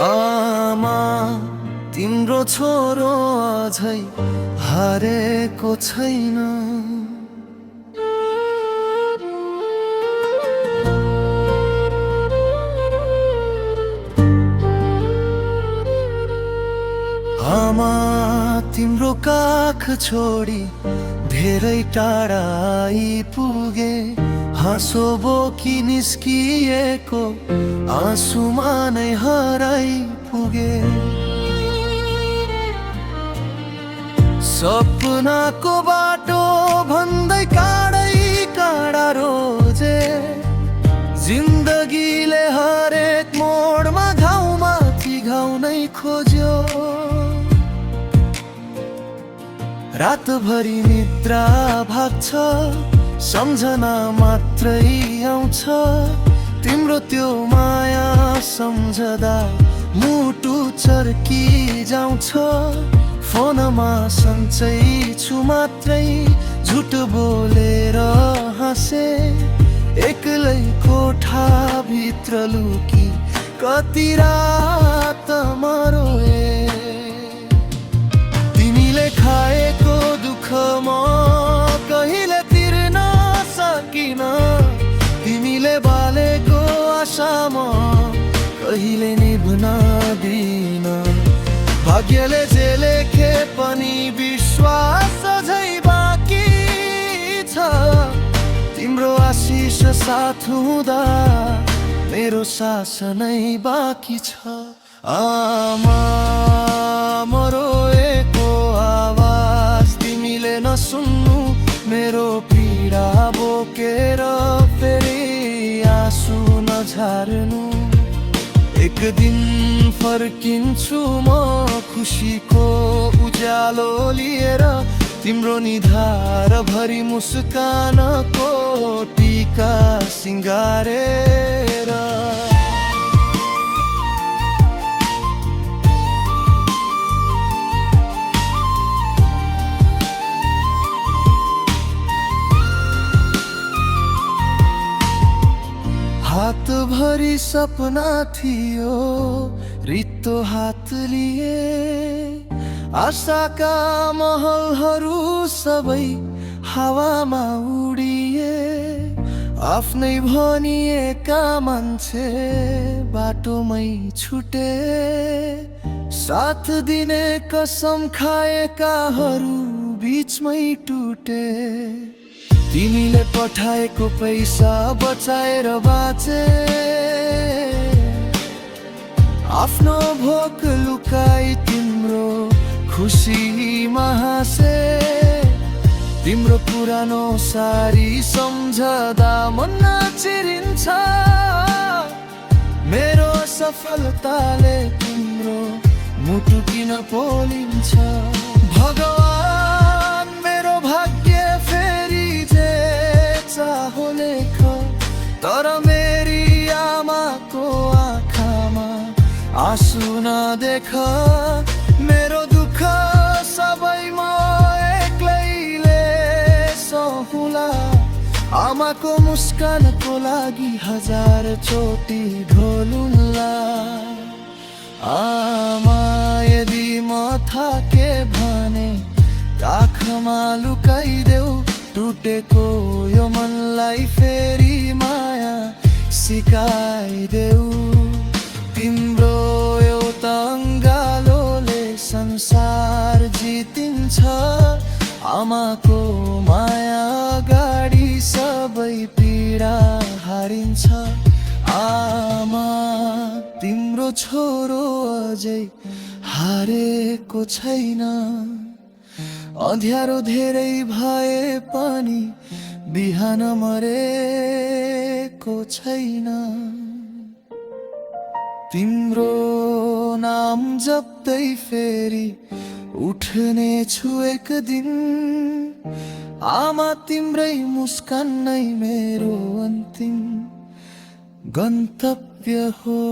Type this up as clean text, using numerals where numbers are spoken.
आमा तिम्रो छोरो अझै हारेको छैन। आमा तिम्रो काख छोडी धेरै टाढा आइपुगे, हाँसो बोकी निस्किएको आँसुमा नै हराइपुगे। सपनाको बाटो भन्दै काँडै काँडा रोजे, जिन्दगीले हरेक मोडमा घाउमाथि घाउ नै खोज्यो। रातभरि निद्रा भाग्छ, सम्झना मात्रै आउँछ। तिम्रो त्यो माया सम्झदा मुटु चर्की जाउँछ। फोनमा सन्चै छु मात्रै झुट बोलेर हाँसे, एक्लै कोठा भित्र लुकी कति रात मरोए। तिमीले खाएको दुःख म कहिले तिर्न सकिन, तिमीले बालेको आशा म कहिले निभ्न दिन। भाग्यले जे लेखे पनि विश्वास अझै बाँकी छ, तिम्रो आशिष साथ हुँदा मेरो सास नै बाँकी छ। आमा म रोएको आवाज तिमीले नसुन्नु, मेरो पीडा बोकेर फेरि आँसु नझार्नु। एक दिन फर्किन्छु म खुसीको उज्यालो लिएर, तिम्रो निधार भरि मुस्कानको टीका सिंगारेर। हात भरि सपना थियो रित्तो हात लिए, आशाका महलहरू सबै हावामा उडिए। आफ्नै भनिएका मान्छे बाटोमै छुटे, साथ दिने कसम खाएकाहरू बीचमै टुटे। तिमीले पठाएको पैसा बचाएर बाँचे, आफ्नो भोक लुकाई तिम्रो खुसीमा हाँसे। तिम्रो पुरानो सारी सम्झदा मन चिरिन्छ, मेरो सफलताले तिम्रो मुटु किन पोलिन्छ। भगवान मेरो भाग्य फेरि जे चाहो लेख, तर मेरी आमाको आँखामा आँसु नदेख। मेरो दुःख सबै म एक्लैले सहुला, आमाको मुस्कानको लागि 1000 चोटी ढोलुन्ला। आमा यदि म थाके भने काखमा लुकाइदेऊ, टुटेको यो मनलाई फेरि माया सिकाइदेऊ। तिम्रो एउटा अङ्गालोले संसार जितिन्छ, आमाको माया अगाडि सबै पीडा हारिन्छ। आमा तिम्रो छोरो अझै हारेको छैन, अँध्यारो धेरै भए पनि बिहान मरेको छैन। तिम्रो नाम जप्दै फेरि उठ्ने छु एक दिन, आमा तिम्रै मुस्कान नै मेरो अन्तिम गन्तव्य हो।